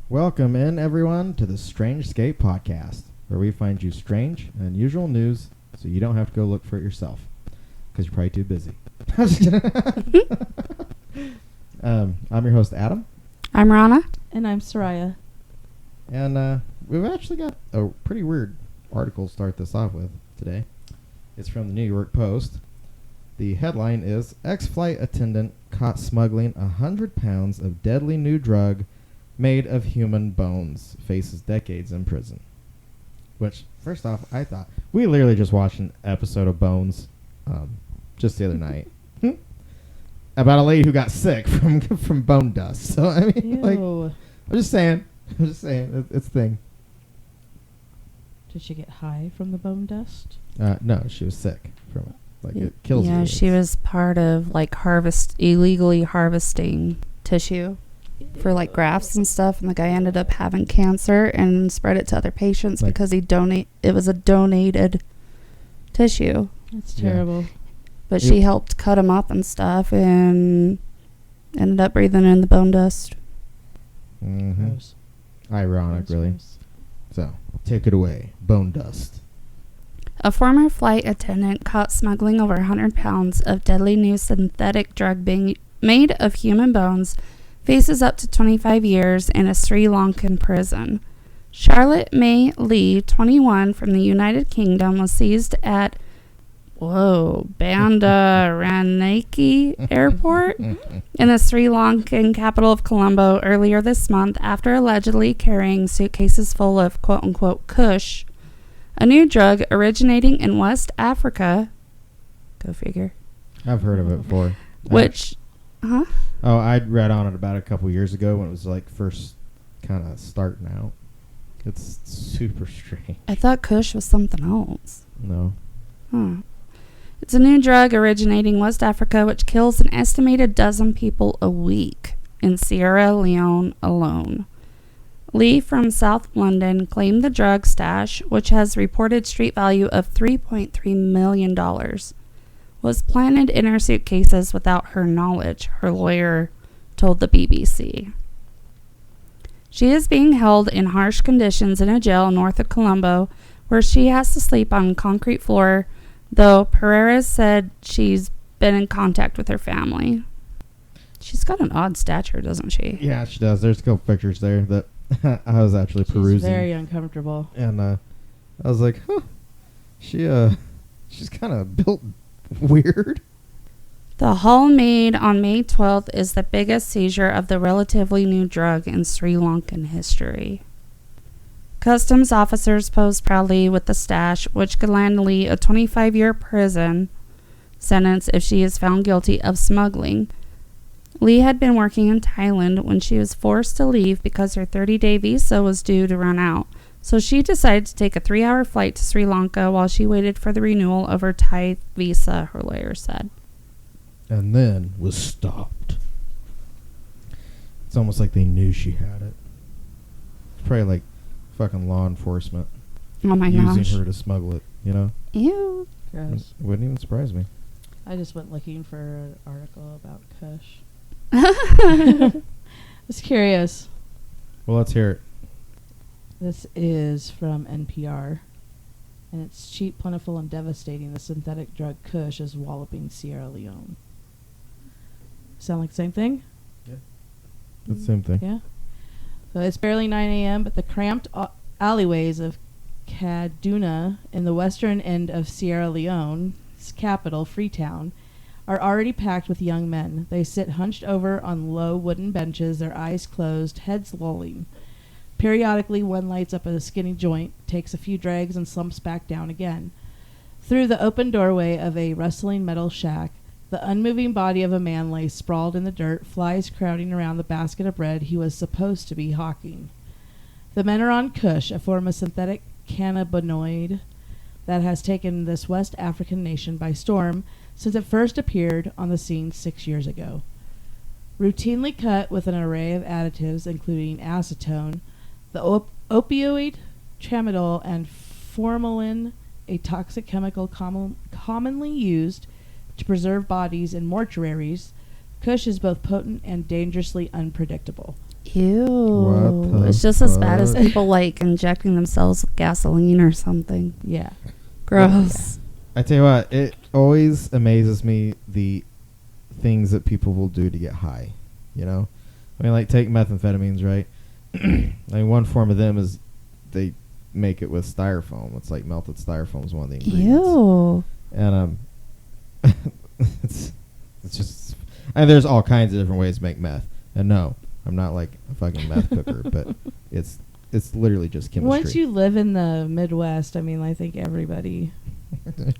Welcome in, everyone, to the Strange Escape Podcast, where we find you strange and unusual news so you don't have to go look for it yourself, because you're probably too busy. I'm your host, Adam. I'm Rana. And I'm Soraya. And we've actually got a pretty weird article to start this off with today. It's from the New York Post. The headline is, Ex-flight attendant caught smuggling 100 pounds of deadly new drug made of human bones, faces decades in prison. Which, first off, I thought, we literally just watched an episode of Bones just the other night. About a lady who got sick from bone dust. So, I mean, like, I'm just saying, it's a thing. Did she get high from the bone dust? No, she was sick from it. Like, it kills you. Yeah, she was part of, like, illegally harvesting tissue for like grafts and stuff, and the guy ended up having cancer and spread it to other patients because it was a donated tissue. That's terrible. Yeah. But she helped cut him up and stuff and ended up breathing in the bone dust. Mm-hmm. Ironic, really. Gross. So, take it away. Bone dust. A former flight attendant caught smuggling over 100 pounds of deadly new synthetic drug being made of human bones faces up to 25 years in a Sri Lankan prison. Charlotte May Lee, 21, from the United Kingdom, was seized at Bandaranaike Airport in the Sri Lankan capital of Colombo earlier this month after allegedly carrying suitcases full of quote-unquote Kush, a new drug originating in West Africa. Go figure. I've heard of it before. Oh, I'd read on it about a couple years ago when it was like first kind of starting out. It's super strange. I thought Kush was something else. No. Huh. It's a new drug originating West Africa which kills an estimated dozen people a week in Sierra Leone alone. Lee from South London claimed the drug stash, which has reported street value of $3.3 million, was planted in her suitcases without her knowledge, her lawyer told the BBC. She is being held in harsh conditions in a jail north of Colombo, where she has to sleep on a concrete floor, though Pereira said she's been in contact with her family. She's got an odd stature, doesn't she? Yeah, she does. There's a couple pictures there that I was actually perusing. She's very uncomfortable. And I was like, huh, she's kind of built weird. The haul made on May 12th is the biggest seizure of the relatively new drug in Sri Lankan history. Customs officers posed proudly with the stash, which could land Lee a 25-year prison sentence if she is found guilty of smuggling. Lee had been working in Thailand when she was forced to leave because her 30-day visa was due to run out. So she decided to take a 3-hour flight to Sri Lanka while she waited for the renewal of her Thai visa, her lawyer said. And then was stopped. It's almost like they knew she had it. It's probably like fucking law enforcement. Oh my gosh. Using her to smuggle it, you know? Ew. Gross. It wouldn't even surprise me. I just went looking for an article about Kush. I was curious. Well, let's hear it. This is from NPR, and it's cheap, plentiful, and devastating. The synthetic drug Kush is walloping Sierra Leone. Sound like the same thing? Yeah. It's the same thing. Yeah. So it's barely 9 a.m., but the cramped alleyways of Kaduna in the western end of Sierra Leone's capital, Freetown, are already packed with young men. They sit hunched over on low wooden benches, their eyes closed, heads lolling. Periodically, one lights up a skinny joint, takes a few drags, and slumps back down again. Through the open doorway of a rustling metal shack, the unmoving body of a man lay sprawled in the dirt, flies crowding around the basket of bread he was supposed to be hawking. The men are on Kush, a form of synthetic cannabinoid that has taken this West African nation by storm since it first appeared on the scene 6 years ago. Routinely cut with an array of additives, including acetone, the opioid, tramadol, and formalin, a toxic chemical commonly used to preserve bodies in mortuaries. Kush is both potent and dangerously unpredictable. Ew. It's just as bad as people like injecting themselves with gasoline or something. Yeah. Gross. I tell you what, it always amazes me the things that people will do to get high. You know? I mean, like, take methamphetamines, right? I mean, one form of them is they make it with styrofoam. It's like melted styrofoam is one of the ingredients. Ew. And it's just, and there's all kinds of different ways to make meth. And no, I'm not like a fucking meth cooker, but it's literally just chemistry. Once you live in the Midwest, I mean, I think everybody.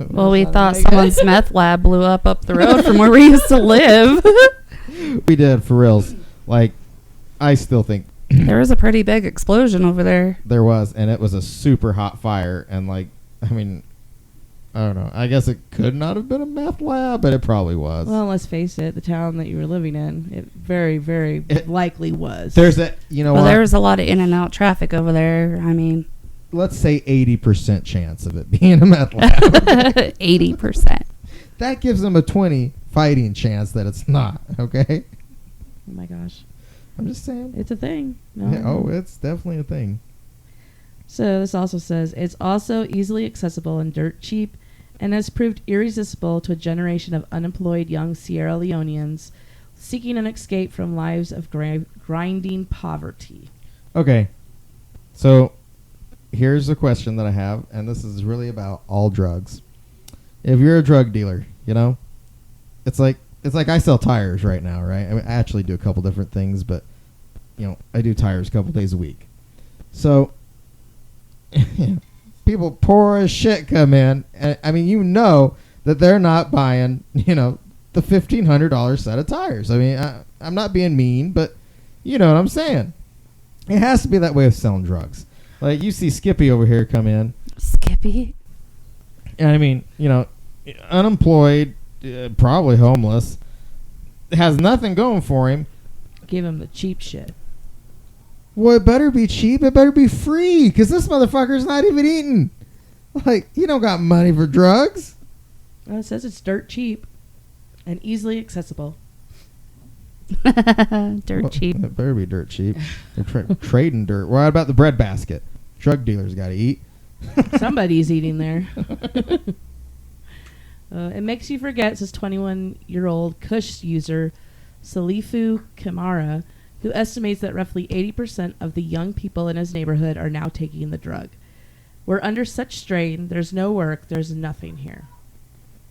Well, we thought someone's meth lab blew up the road from where we used to live. We did, for reals. Like, I still think there was a pretty big explosion over there. there was, and it was a super hot fire. And like, I mean, I don't know. I guess it could not have been a meth lab, but it probably was. Well, let's face it, the town that you were living in, it very, very likely was. There's that, you know Well, what? there was a lot of in and out traffic over there. I mean, Let's say 80% chance of it being a meth lab. 80%. That gives them a 20 fighting chance that it's not, okay? Oh my gosh. I'm just saying. It's a thing. No, Yeah, oh, it's definitely a thing. So this also says, it's also easily accessible and dirt cheap and has proved irresistible to a generation of unemployed young Sierra Leoneans seeking an escape from lives of grinding poverty. Okay, so here's a question that I have, and this is really about all drugs. If you're a drug dealer, you know, it's like I sell tires right now, right? I mean, I actually do a couple different things, but you know, I do tires a couple days a week. So people poor as shit come in, and I mean, you know that they're not buying, you know, the $1,500 set of tires. I mean, I'm not being mean, but you know what I'm saying. It has to be that way of selling drugs. Like, you see Skippy over here come in. Skippy? And I mean, you know, unemployed, probably homeless, has nothing going for him. Give him the cheap shit. Well, it better be cheap. It better be free, because this motherfucker's not even eating. Like, you don't got money for drugs. Well, it says it's dirt cheap and easily accessible. Dirt cheap. It better be dirt cheap. They're trading dirt. What about the breadbasket? Drug dealers got to eat. Somebody's eating there. It makes you forget, says 21-year-old Kush user Salifu Kamara, who estimates that roughly 80% of the young people in his neighborhood are now taking the drug. We're under such strain, there's no work, there's nothing here.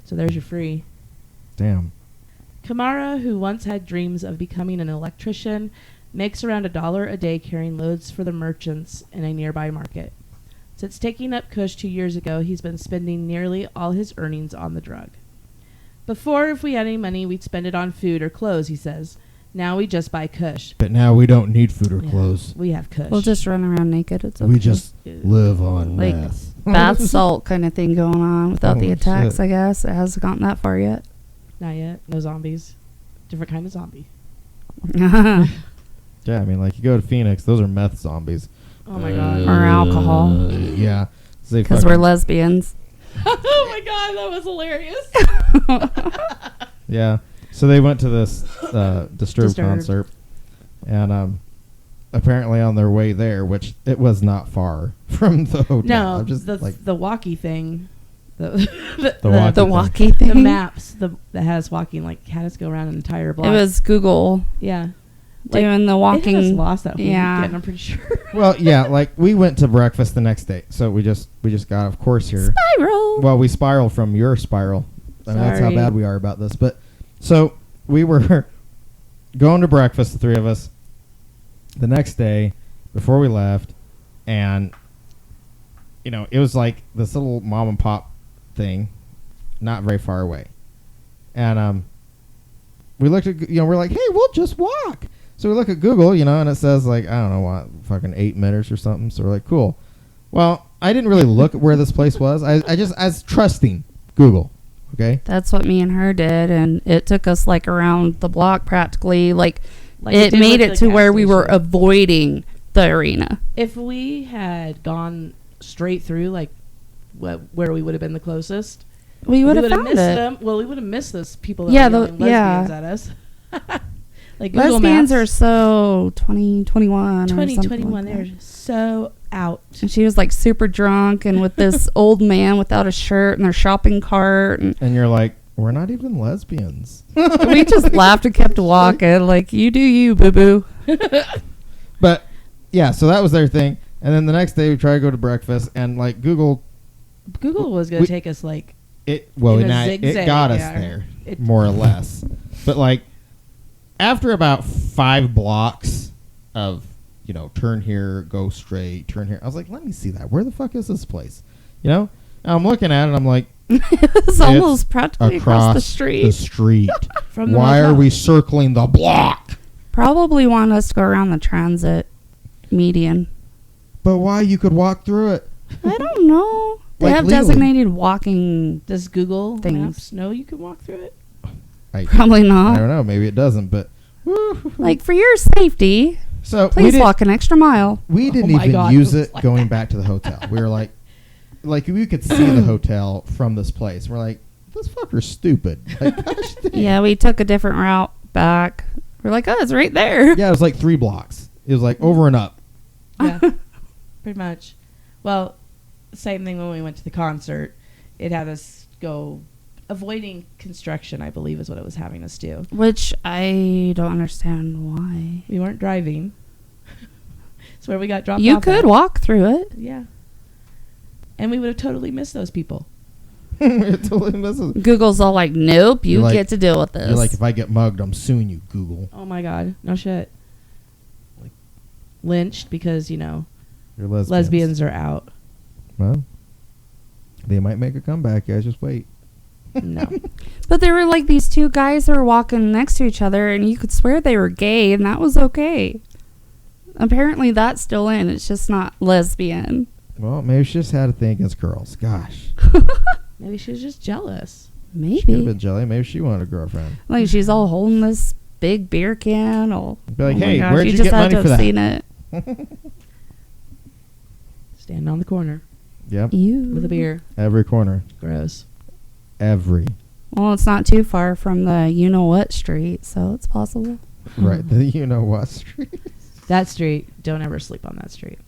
So there's your free. Damn. Kamara, who once had dreams of becoming an electrician, makes around $1 a day carrying loads for the merchants in a nearby market. Since taking up Kush 2 years ago, he's been spending nearly all his earnings on the drug. Before, if we had any money, we'd spend it on food or clothes, he says. Now we just buy Kush. But now we don't need food or clothes. We have Kush. We'll just run around naked. It's okay. We just live on like meth. bath salt kind of thing going on without the Holy attacks, shit. I guess. It hasn't gotten that far yet. Not yet. No zombies. Different kind of zombie. Yeah, I mean, like, you go to Phoenix, those are meth zombies. Oh my god. Or alcohol. Yeah. Because we're lesbians. Oh my god, that was hilarious. Yeah. So they went to this Disturbed concert, and apparently on their way there, which it was not far from the hotel. No, I'm just the walkie thing. The walkie thing. The maps that has walking, like, had us go around an entire block. It was Google. Yeah. Doing the walking. It had us lost that whole Yeah. weekend, I'm pretty sure. Well, yeah, like, we went to breakfast the next day, so we just got off course here. Spiral. Well, we spiraled from your spiral. I mean, that's how Sorry. bad we are about this. But so we were going to breakfast, the three of us, the next day before we left, and you know, it was like this little mom and pop thing, not very far away, and we looked at, you know, we're like, hey, we'll just walk. So we look at Google, you know, and it says, like, I don't know what, fucking 8 minutes or something. So we're like, cool. Well, I didn't really look at where this place was. I was trusting Google. Okay. That's what me and her did, and it took us like around the block practically. Like it did made with it the to gas where we were station. avoiding the arena. If we had gone straight through, like where we would have been the closest, We would have would've found missed it. them. Well, we would have missed those people that Yeah, were yelling lesbians at us. Like Google Lesbians Maps. are so 2021 2021. Like They're so out. and she was like super drunk and with this old man without a shirt and their shopping cart, and And you're like, we're not even lesbians. we just laughed and kept walking. Like, you do you, boo boo. But yeah, so that was their thing. And then the next day we tried to go to breakfast, and like Google Was going to take us like it. Well, in a it zigzag, got us yeah. there It- more or less. But like after about 5 blocks of turn here, go straight, turn here, I was like, let me see that. Where the fuck is this place? And I'm looking at it. I'm like, It's almost practically across the street. The street. from the Why are motel. we circling the block? Probably want us to go around the transit median. But why? You could walk through it. I don't know. They Like have legally. designated walking. Does Google Things. Maps know you can walk through it? Probably I not. don't know. Maybe it doesn't. But woo. Like, for your safety, So please walk an extra mile. We didn't my even God, use it was it like going that. back to the hotel. We were like we could see the hotel from this place. We're like, this fucker's stupid. Like, gosh dang. Yeah, we took a different route back. We're like, oh, it's right there. Yeah, it was like 3 blocks. It was like over and up. Yeah, pretty much. Well, same thing when we went to the concert. It had us go avoiding construction, I believe is what it was having us do. Which I don't understand why. We weren't driving. It's where we got dropped You off could at. walk through it. Yeah. And we would have totally missed those people. It totally misses. Google's all like, nope, you You're like- get to deal with this. You're like, if I get mugged, I'm suing you, Google. Oh my God. No shit. Like lynched because, You're lesbians. lesbians are out. Well, they might make a comeback. Guys, just wait. No. But there were like these 2 guys that were walking next to each other, and you could swear they were gay, and that was okay. Apparently that's still in. It's just not lesbian. Well, maybe she just had a thing against girls. Gosh. Maybe she was just jealous. She could have Maybe. been jelly. Maybe she wanted a girlfriend. Like, she's all holding this big beer can. Be like, oh my hey, gosh, where'd you just get had money to for have that? seen it. Standing on the corner Yep. Ew. with a beer. Every corner. Gross. Every. Well, it's not too far from the you-know-what street, so it's possible. Right. The you-know-what street. That street, don't ever sleep on that street.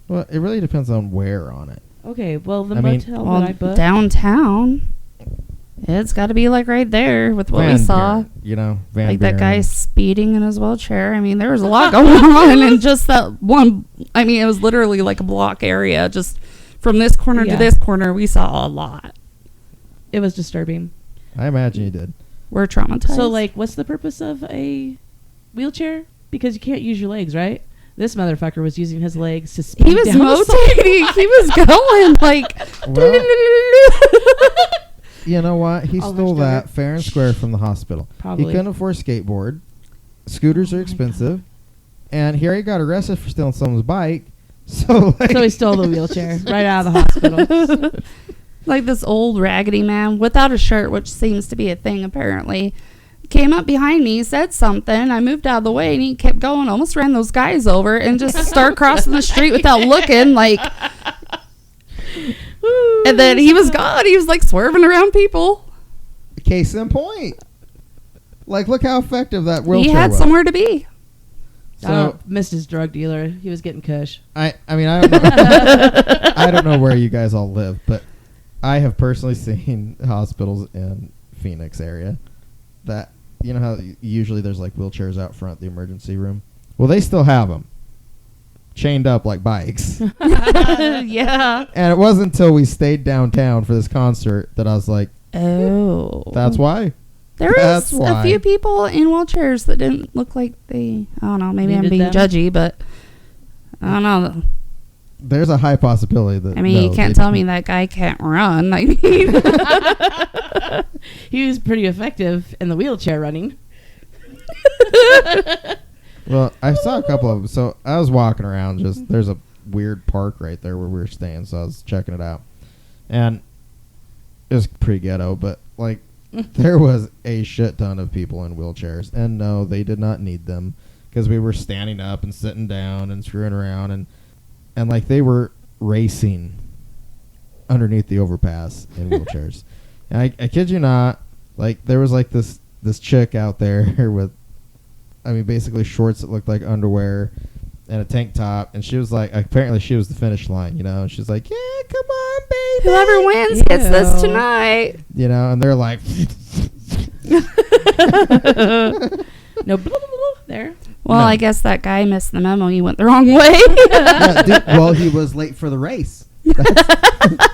Well, it really depends on where on it. Okay, well, the I mean- motel Well, that I booked. downtown, it's got to be like right there with what we saw. Buren, Van Like that guy Buren. speeding in his wheelchair. I mean, there was a lot going on in just that one. I mean, it was literally like a block area. Just from this corner Yeah. to this corner, we saw a lot. It was disturbing. I imagine you did. We're traumatized. So, like, what's the purpose of a wheelchair? Because you can't use your legs, right? This motherfucker was using his legs to speed he was down the motivating. He was going like. Well, you know what? He I'll stole understand that it. fair and square from the hospital. Probably. He couldn't afford skateboard. Scooters Oh are my expensive. And here he got arrested for stealing someone's bike. So, like, So he stole the wheelchair right out of the hospital. Like this old raggedy man without a shirt, which seems to be a thing apparently, came up behind me, said something. I moved out of the way, and he kept going. Almost ran those guys over, and just start crossing the street without looking. Like, and then he was gone. He was like swerving around people. case in point. Like, look how effective that wheelchair He had was. somewhere to be. So, missed his drug dealer. He was getting Kush. I mean, I don't know. I don't know where you guys all live, but I have personally seen hospitals in Phoenix area that, you know how usually there's like wheelchairs out front, the emergency room? Well, they still have them chained up like bikes. Yeah. And it wasn't until we stayed downtown for this concert that I was like, Oh. that's why. There That's was why. a few people in wheelchairs that didn't look like they, I don't know, maybe I'm Needed being them? judgy, but I don't know. There's a high possibility that. I mean, you no, can't they tell me didn't. that guy can't run. I mean, He was pretty effective in the wheelchair running. Well, I saw a couple of them. So I was walking around. Just there's a weird park right there where we were staying, so I was checking it out, and was pretty ghetto, but like there was a shit ton of people in wheelchairs, and no, they did not need them because we were standing up and sitting down and screwing around, and like they were racing underneath the overpass in wheelchairs. And I kid you not, like there was like this chick out there with, I mean, basically shorts that looked like underwear and a tank top, and she was like, apparently she was the finish line, you know, and she's like, yeah, come on, baby, Whoever wins gets this tonight. you know, and they're like, No, blah, blah, blah, there. Well, No. I guess that guy missed the memo. He went the wrong way. yeah, dude, well, he was late for the race.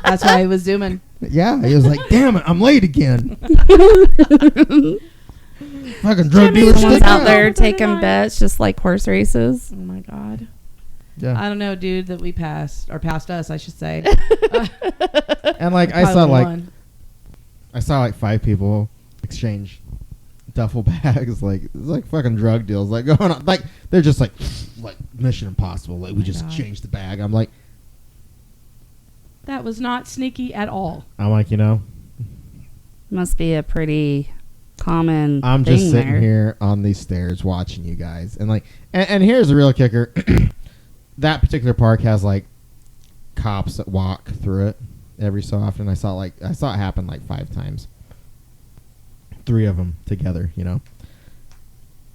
That's why he was zooming. Yeah, he was like, damn it, I'm late again. Fucking drug dealer Someone's stick out out. there taking bets just like horse races. Oh my god. Yeah. I don't know, dude, that we passed, or passed us, I should say. And like I Probably saw like 5 people exchange duffel bags, like it's like fucking drug deals, like going on, like they're just like Mission Impossible, like we my just God. changed the bag. I'm like, That was not sneaky at all. you know, Must be a pretty common I'm thing just sitting there. here on these stairs watching you guys, and like, and here's the real kicker: that particular park has like cops that walk through it every so often. I saw it happen like 5 times, 3 of them together, you know.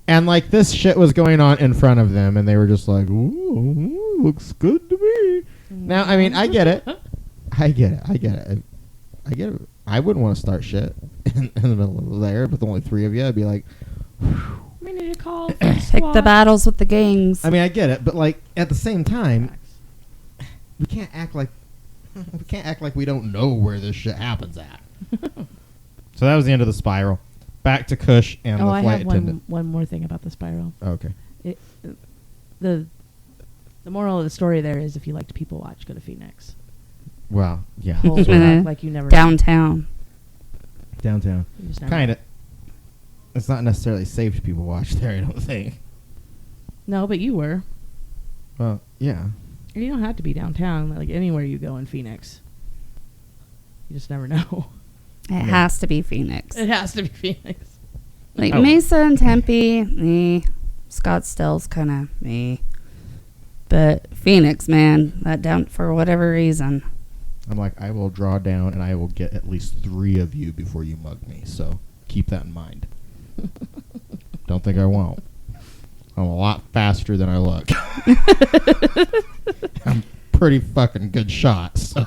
And like this shit was going on in front of them, and they were just like, "Ooh, looks good to me." Now, I mean, I get it. I get it. I wouldn't want to start shit in the middle of there with only 3 of you. I'd be like, whew. We need to call Pick the battles with the gangs. I mean, I get it, but like at the same time, we can't act like we don't know where this shit happens at. So that was the end of the spiral. Back to Kush and the I flight have attendant. one more thing about the spiral. Okay. The moral of the story there is, if you like to people watch, go to Phoenix. Well, yeah. Pulls sort of. it up like you never Downtown. Downtown. You just never Kind know. of. It's not necessarily safe to people watch there, I don't think. No, but you were. Well, yeah. You don't have to be downtown. Like anywhere you go in Phoenix, you just never know. It has to be Phoenix. It has to be Phoenix. Like Oh. Mesa and Tempe, meh. Scottsdale's kind of meh. But Phoenix, man, that down for whatever reason. I'm like, I will draw down and I will get at least 3 of you before you mug me. So keep that in mind. Don't think I won't. I'm a lot faster than I look. I'm pretty fucking good shot. So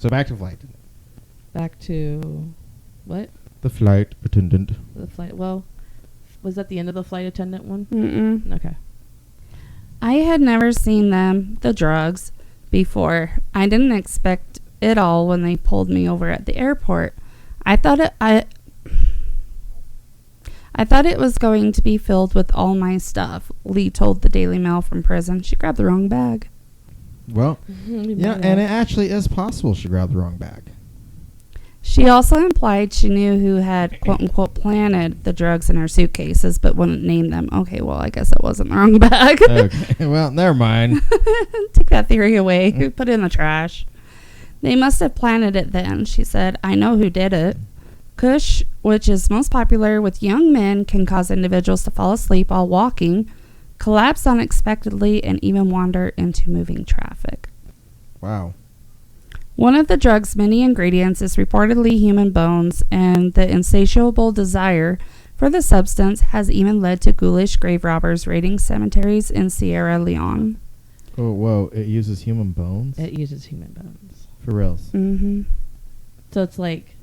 back to flight. Back to what? The flight attendant. The flight. Well, was that the end of the flight attendant one? Mm-mm. Okay. I had never seen them, the drugs, before. I didn't expect it all when they pulled me over at the airport. I thought it was going to be filled with all my stuff. Lee told the Daily Mail from prison. She grabbed the wrong bag. Well, yeah, and it actually is possible she grabbed the wrong bag. She also implied she knew who had quote-unquote planted the drugs in her suitcases, but wouldn't name them. Okay, well, I guess it wasn't the wrong bag. Okay, well, never mind. Take that theory away. Put it in the trash. They must have planted it then, she said. I know who did it. Kush, which is most popular with young men, can cause individuals to fall asleep while walking, collapse unexpectedly, and even wander into moving traffic. Wow. One of the drug's many ingredients is reportedly human bones, and the insatiable desire for the substance has even led to ghoulish grave robbers raiding cemeteries in Sierra Leone. Oh, whoa. It uses human bones? It uses human bones. For reals. Mm-hmm. So it's like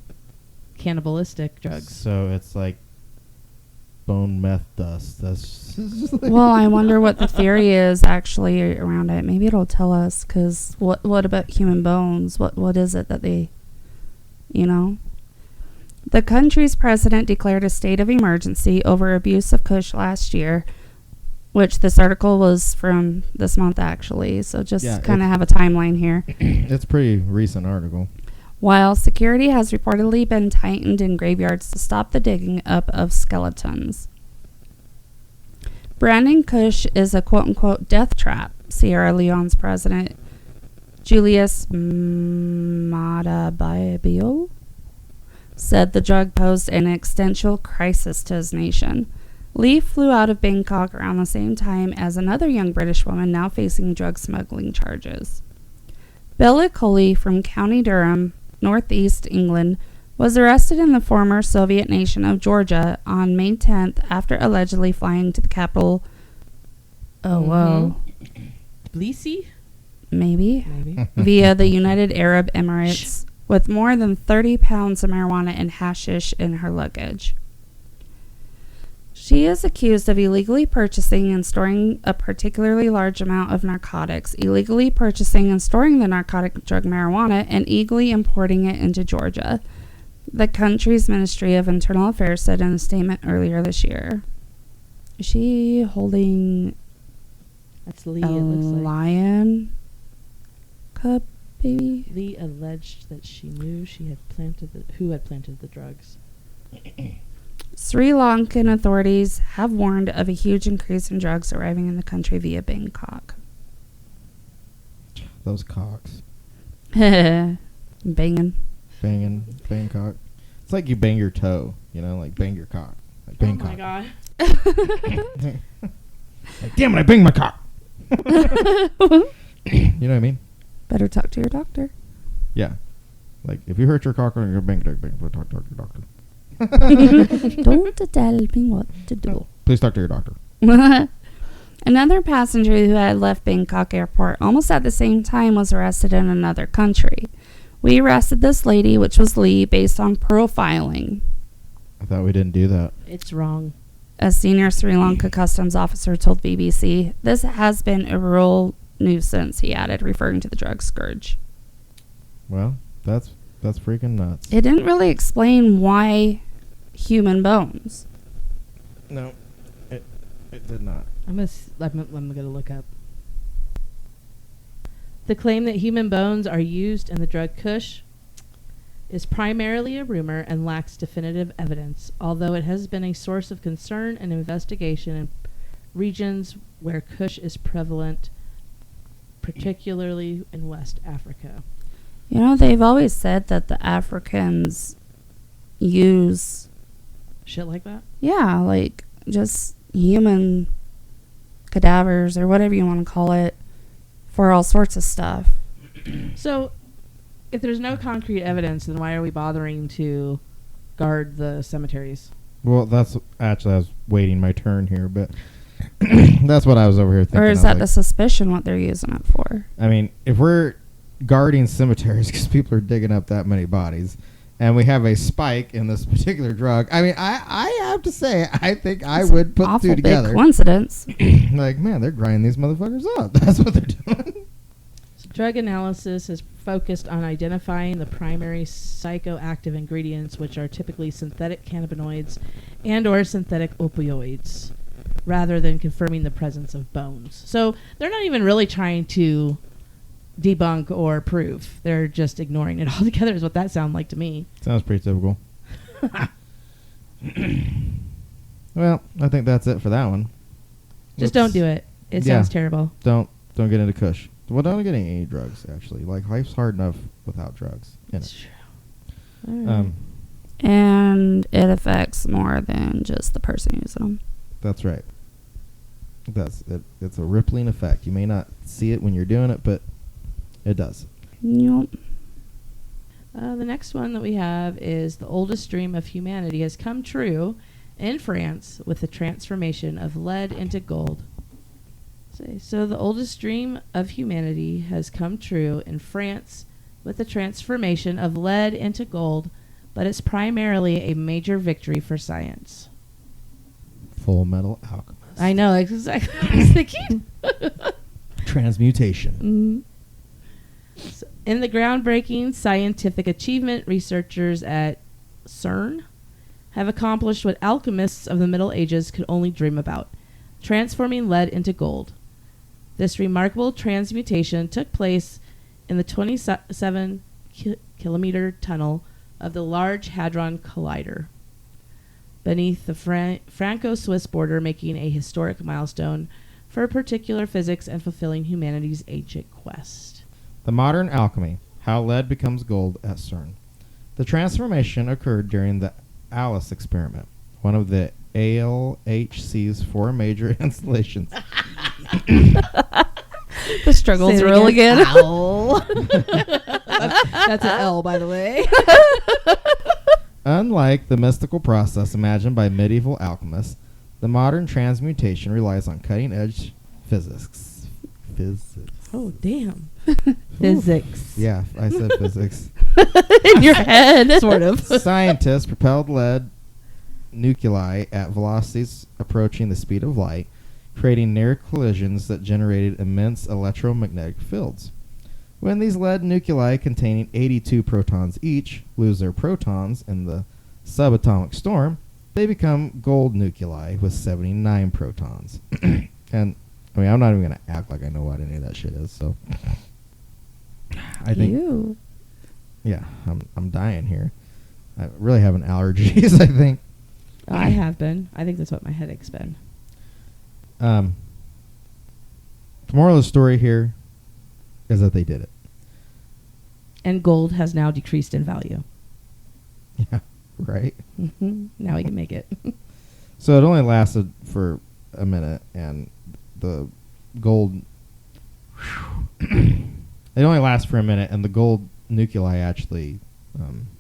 cannibalistic drugs. So it's like bone meth dust. That's just like Well, I wonder what the theory is actually around it. Maybe it'll tell us, because what about human bones? What is it that they, you know? The country's president declared a state of emergency over abuse of Kush last year, which this article was from this month actually. So just Yeah, kind of have a timeline here. it's a pretty recent article. While security has reportedly been tightened in graveyards to stop the digging up of skeletons. Branding Kush is a quote-unquote death trap, Sierra Leone's president, Julius Matabio, said the drug posed an existential crisis to his nation. Lee flew out of Bangkok around the same time as another young British woman now facing drug smuggling charges. Bella Coley from County Durham, northeast England, was arrested in the former Soviet nation of Georgia on May 10th after allegedly flying to the capital. Oh, whoa. Tbilisi? Maybe. Maybe. Via the United Arab Emirates with more than 30 pounds of marijuana and hashish in her luggage. She is accused of illegally purchasing and storing a particularly large amount of narcotics, illegally purchasing and storing the narcotic drug marijuana, and illegally importing it into Georgia, the country's Ministry of Internal Affairs said in a statement earlier this year. Is she holding That's Lee, a it looks like. lion cub baby? Lee alleged that she knew who had planted the drugs. Sri Lankan authorities have warned of a huge increase in drugs arriving in the country via Bangkok. Those cocks. Banging. Banging. Bangkok. It's like you bang your toe, like bang your cock. Like Bangkok. Oh my god. Like, damn it, I banged my cock. You know what I mean? Better talk to your doctor. Yeah. Like, if you hurt your cock, you're bang, talk to your doctor. Don't tell me what to do. Please talk to your doctor. Another passenger who had left Bangkok airport almost at the same time was arrested in another country. We arrested this lady, which was Lee, based on profiling. I thought we didn't do that. It's wrong. A senior Sri Lanka customs officer told BBC, "This has been a real nuisance," he added, referring to the drug scourge. Well, that's freaking nuts. It didn't really explain why human bones. No, it did not. I'm gonna look up. The claim that human bones are used in the drug Kush is primarily a rumor and lacks definitive evidence, although it has been a source of concern and investigation in regions where Kush is prevalent, particularly in West Africa. They've always said that the Africans use, Shit like that? yeah, like just human cadavers or whatever you want to call it for all sorts of stuff. So, if there's no concrete evidence, then why are we bothering to guard the cemeteries? Well, that's actually, I was waiting my turn here, but that's what I was over here thinking. Or is that the suspicion what they're using it for? I mean, if we're guarding cemeteries because people are digging up that many bodies, and we have a spike in this particular drug, I mean, I have to say, I think I would put Awful two together. big coincidence. Like, man, they're grinding these motherfuckers up. That's what they're doing. So drug analysis is focused on identifying the primary psychoactive ingredients, which are typically synthetic cannabinoids and or synthetic opioids, rather than confirming the presence of bones. So they're not even really trying to debunk or prove. They're just ignoring it altogether is what that sounds like to me. Sounds pretty typical. Well, I think that's it for that one. Just don't do it. It Yeah. sounds terrible. Don't get into Kush. Well, don't get any drugs, actually. Like, life's hard enough without drugs. It's true. All right. And it affects more than just the person using them. That's right. That's it. It's a rippling effect. You may not see it when you're doing it, but it does. Yep. The next one that we have is the oldest dream of humanity has come true in France with the transformation of lead into gold. So the oldest dream of humanity has come true in France with the transformation of lead into gold, but it's primarily a major victory for science. Full Metal Alchemist. I know, exactly what I was thinking. Transmutation. So in the groundbreaking scientific achievement, researchers at CERN have accomplished what alchemists of the Middle Ages could only dream about, transforming lead into gold. This remarkable transmutation took place in the 27-kilometer tunnel of the Large Hadron Collider beneath the Franco-Swiss border, making a historic milestone for particular physics and fulfilling humanity's ancient quest. The Modern Alchemy, How Lead Becomes Gold at CERN. The transformation occurred during the Alice experiment, one of the ALHC's 4 major installations. The struggle's real again. That's an L, by the way. Unlike the mystical process imagined by medieval alchemists, the modern transmutation relies on cutting-edge physics. Oh, damn. Physics. Yeah, I said physics. In your head. Sort of. Scientists propelled lead nuclei at velocities approaching the speed of light, creating near collisions that generated immense electromagnetic fields. When these lead nuclei containing 82 protons each lose their protons in the subatomic storm, they become gold nuclei with 79 protons. And I mean, I'm not even going to act like I know what any of that shit is, so I think Ew. yeah, I'm dying here. I really have an allergies, I think. I have been. I think that's what my headache's been. The moral of the story here is that they did it. And gold has now decreased in value. Yeah, right. Now we can make it. So it only lasted for a minute, and the gold... it only lasts for a minute, and the gold nuclei actually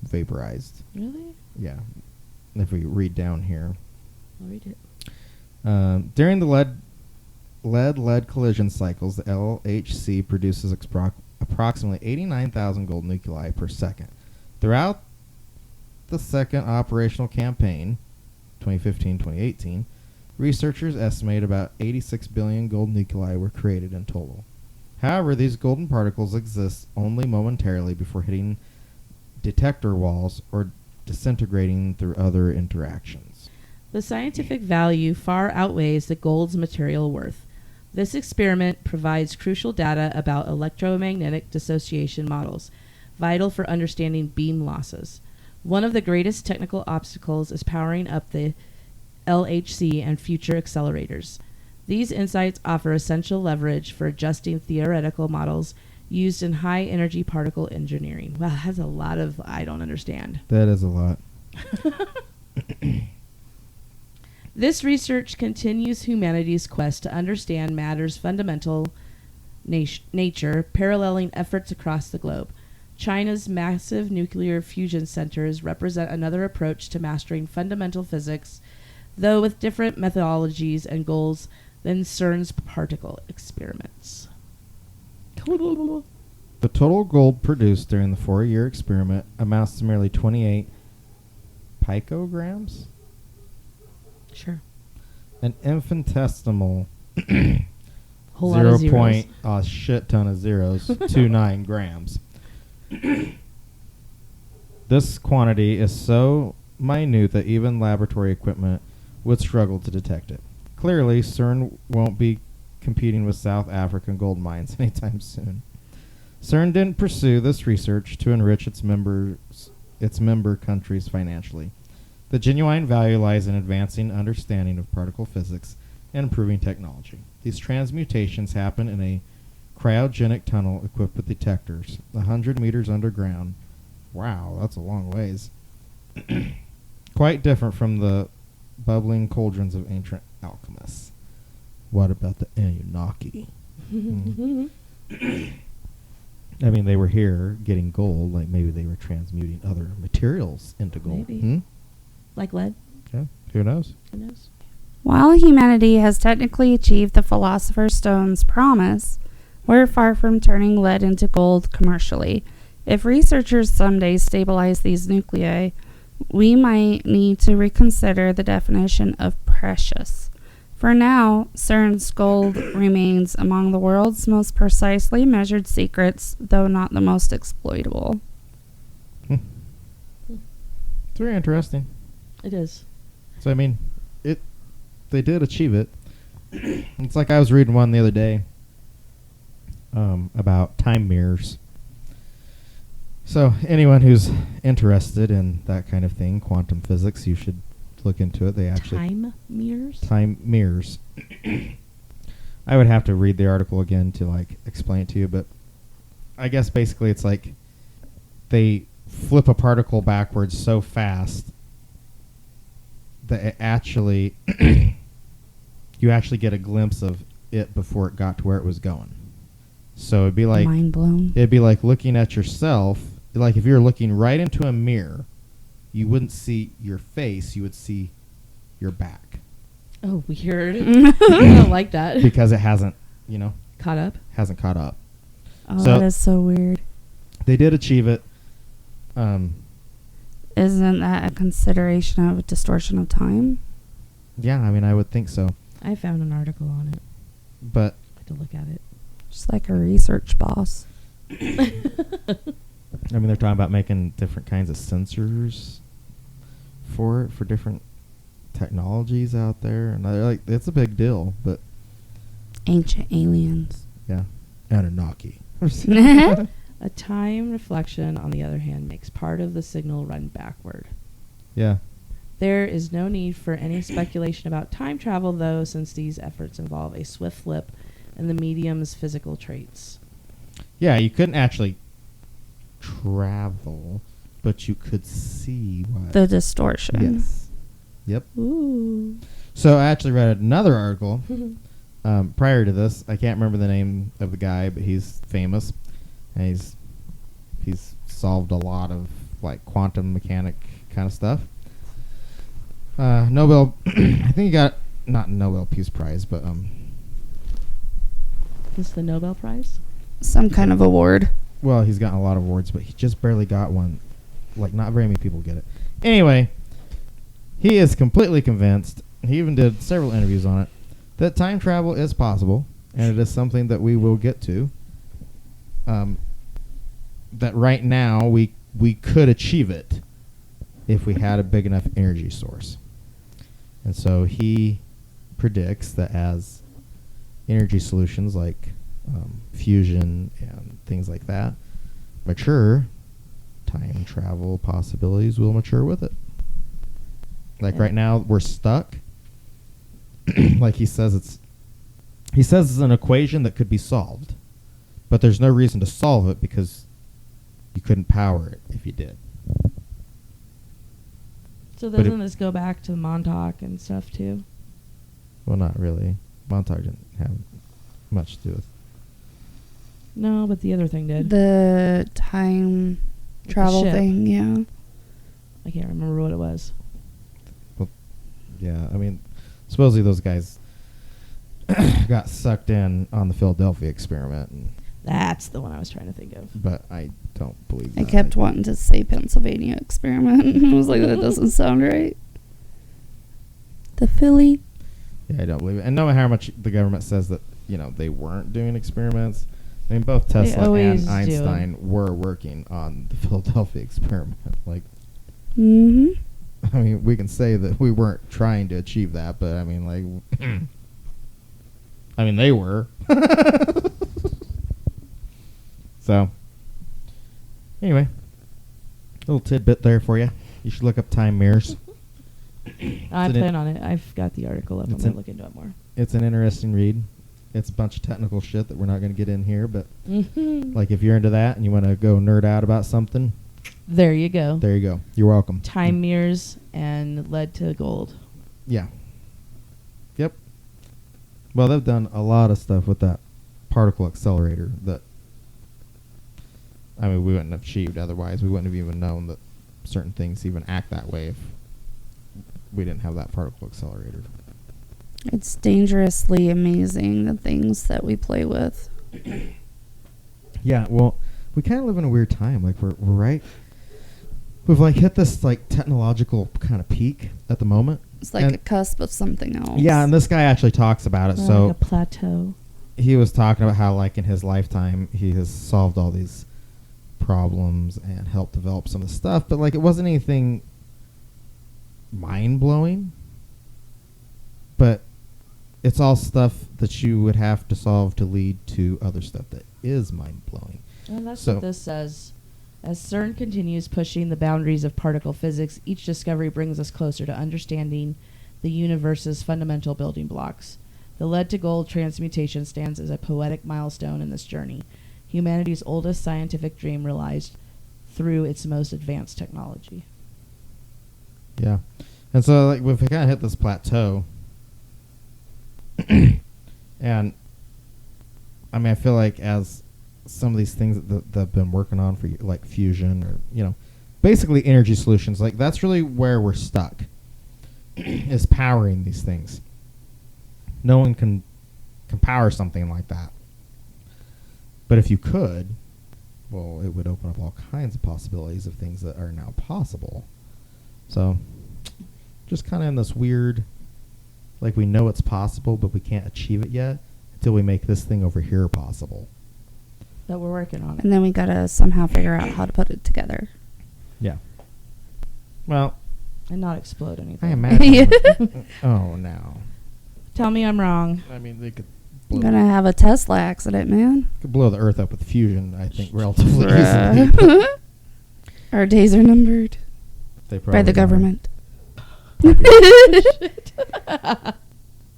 vaporized. Really? Yeah. If we read down here. I'll read it. During the lead collision cycles, the LHC produces approximately 89,000 gold nuclei per second. Throughout the second operational campaign, 2015-2018, researchers estimate about 86 billion gold nuclei were created in total. However, these golden particles exist only momentarily before hitting detector walls or disintegrating through other interactions. The scientific value far outweighs the gold's material worth. This experiment provides crucial data about electromagnetic dissociation models, vital for understanding beam losses. One of the greatest technical obstacles is powering up the LHC and future accelerators. These insights offer essential leverage for adjusting theoretical models used in high-energy particle engineering. Wow, that's a lot of I don't understand. That is a lot. This research continues humanity's quest to understand matter's fundamental nature, paralleling efforts across the globe. China's massive nuclear fusion centers represent another approach to mastering fundamental physics, though with different methodologies and goals than CERN's particle experiments. The total gold produced during the 4-year experiment amounts to merely 28 picograms? Sure. An infinitesimal Whole lot of zeros. a shit ton of zeros, 29 grams. This quantity is so minute that even laboratory equipment would struggle to detect it. Clearly, CERN won't be competing with South African gold mines anytime soon. CERN didn't pursue this research to enrich its member countries financially. The genuine value lies in advancing understanding of particle physics and improving technology. These transmutations happen in a cryogenic tunnel equipped with detectors, 100 meters underground. Wow, that's a long ways. Quite different from the bubbling cauldrons of ancient alchemists. What about the Anunnaki? I mean, they were here getting gold. Like maybe they were transmuting other materials into gold. Maybe. Like lead? Yeah, who knows? Who knows? While humanity has technically achieved the Philosopher's Stone's promise, we're far from turning lead into gold commercially. If researchers someday stabilize these nuclei, we might need to reconsider the definition of precious. For now, CERN's gold remains among the world's most precisely measured secrets, though not the most exploitable. It's very interesting. It is. So I mean, they did achieve it. It's like I was reading one the other day about time mirrors. So anyone who's interested in that kind of thing, quantum physics, you should look into it. They actually Time mirrors? time mirrors. I would have to read the article again to like explain it to you, but I guess basically it's like they flip a particle backwards so fast that it actually you actually get a glimpse of it before it got to where it was going. So it'd be like Mind blown. it'd be like looking at yourself. Like if you're looking right into a mirror, you wouldn't see your face, you would see your back. Oh, weird. I don't like that. Because it hasn't, Caught up? hasn't caught up. Oh, So- that is so weird. They did achieve it. Isn't that a consideration of distortion of time? Yeah, I mean, I would think so. I found an article on it. But I had to look at it. Just like a research boss. I mean, they're talking about making different kinds of sensors for different technologies out there, and they're like, it's a big deal. But Ancient aliens. yeah, Anunnaki. A time reflection, on the other hand, makes part of the signal run backward. Yeah, There is no need for any speculation about time travel, though, since these efforts involve a swift flip in the medium's physical traits. yeah. You couldn't actually travel, but you could see what. The distortion. Yes. Yep. Ooh. So I actually read another article prior to this. I can't remember the name of the guy, but he's famous, and he's solved a lot of like quantum mechanic kind of stuff. Nobel, I think he got not Nobel Peace Prize, but This is the Nobel Prize? Some kind of award. well, he's gotten a lot of awards, but he just barely got one. Like, not very many people get it. Anyway, he is completely convinced, he even did several interviews on it, that time travel is possible, and it is something that we will get to. That right now, we could achieve it if we had a big enough energy source. And so he predicts that as energy solutions like fusion and things like that mature, time travel possibilities will mature with it. Like right now, we're stuck. Like he says it's an equation that could be solved, but there's no reason to solve it because you couldn't power it if you did. So But doesn't this go back to Montauk and stuff, too? Well, not really. Montauk didn't have much to do with. No, but the other thing did. The time With the travel ship. thing, yeah. I can't remember what it was. Yeah, I mean, supposedly those guys got sucked in on the Philadelphia experiment, That's the one I was trying to think of. but I don't believe I that. kept wanting to say Pennsylvania experiment. I was like, that doesn't sound right. The Philly. Yeah, I don't believe it. And no matter how much the government says that, they weren't doing experiments, I mean, both Tesla and always do. Einstein were working on the Philadelphia experiment. Like, Mm-hmm. I mean, we can say that we weren't trying to achieve that, but I mean, like, I mean, they were. So, anyway, little tidbit there for you. You should look up time mirrors. I It's an plan on it. I've got the article up. I'm It's going an- to look into it more. It's an interesting read. It's a bunch of technical shit that we're not going to get in here, but Mm-hmm. like if you're into that and you want to go nerd out about something, There you go. there you go. You're welcome. Time mirrors and lead to gold. Yeah. Yep. Well, they've done a lot of stuff with that particle accelerator that, I mean, we wouldn't have achieved otherwise. We wouldn't have even known that certain things even act that way if we didn't have that particle accelerator. It's dangerously amazing, the things that we play with. Yeah, well, we kind of live in a weird time. Like, we're right. We've, like, hit this, like, technological kind of peak at the moment. It's like And- a cusp of something else. Yeah, and this guy actually talks about it. So like a plateau. he was talking about how, like, in his lifetime, he has solved all these problems and helped develop some of the stuff. But, like, it wasn't anything mind-blowing. But it's all stuff that you would have to solve to lead to other stuff that is mind-blowing. And that's So- what this says. As CERN continues pushing the boundaries of particle physics, each discovery brings us closer to understanding the universe's fundamental building blocks. The lead to gold transmutation stands as a poetic milestone in this journey. Humanity's oldest scientific dream realized through its most advanced technology. Yeah. And so, like, if we kind of hit this plateau, and I mean, I feel like as some of these things that they've been working on for, like, fusion or, basically energy solutions, like, that's really where we're stuck, is powering these things. No one can power something like that. But if you could, well, it would open up all kinds of possibilities of things that are now possible. So, just kind of in this weird, like, we know it's possible, but we can't achieve it yet until we make this thing over here possible. That we're working on. And then we gotta somehow figure out how to put it together. Yeah. Well, And not explode anything. I imagine. Oh, no. Tell me I'm wrong. I mean, they could I'm gonna have a Tesla accident, man. blow the Earth up with fusion, I think, relatively easily. Bruh. Our days are numbered They by the probably are. government.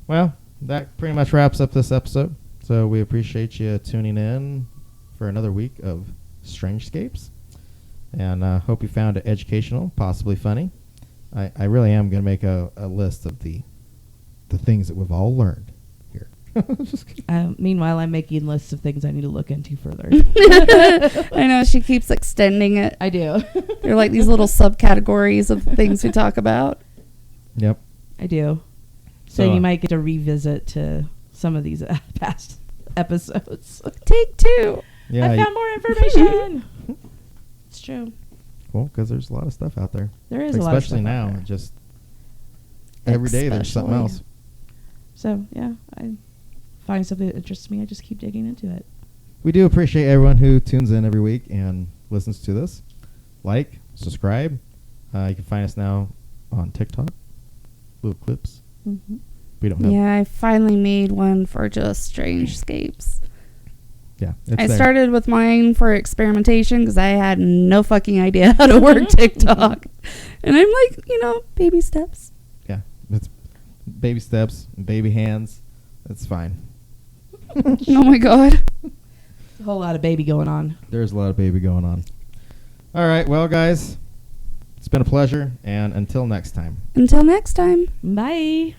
Well, that pretty much wraps up this episode. So we appreciate you tuning in for another week of Strangescapes. And hope you found it educational, possibly funny. I really am going to make a list of the things that we've all learned here. Just kidding. Meanwhile, I'm making lists of things I need to look into further. I know, she keeps extending it. I do. They're like these little subcategories of things we talk about. Yep. I do. So you might get to revisit to some of these past episodes. Take 2. Yeah. I found more information. It's true. Cool, because there's a lot of stuff out there. There is a lot of stuff Especially now. out there. Just every day there's something Especially. else. So, yeah, I find something that interests me. I just keep digging into it. We do appreciate everyone who tunes in every week and listens to this. Like, subscribe. You can find us now on TikTok. Little clips. Mm-hmm. We don't have. Yeah, I finally made one for just Strangescapes. Yeah. It's I there. started with mine for experimentation because I had no fucking idea how to work TikTok. And I'm like, baby steps. Yeah. It's baby steps, baby hands. That's fine. Oh my God. A whole lot of baby going on. There's a lot of baby going on. All right. Well, guys, it's been a pleasure. And until next time. Until next time. Bye.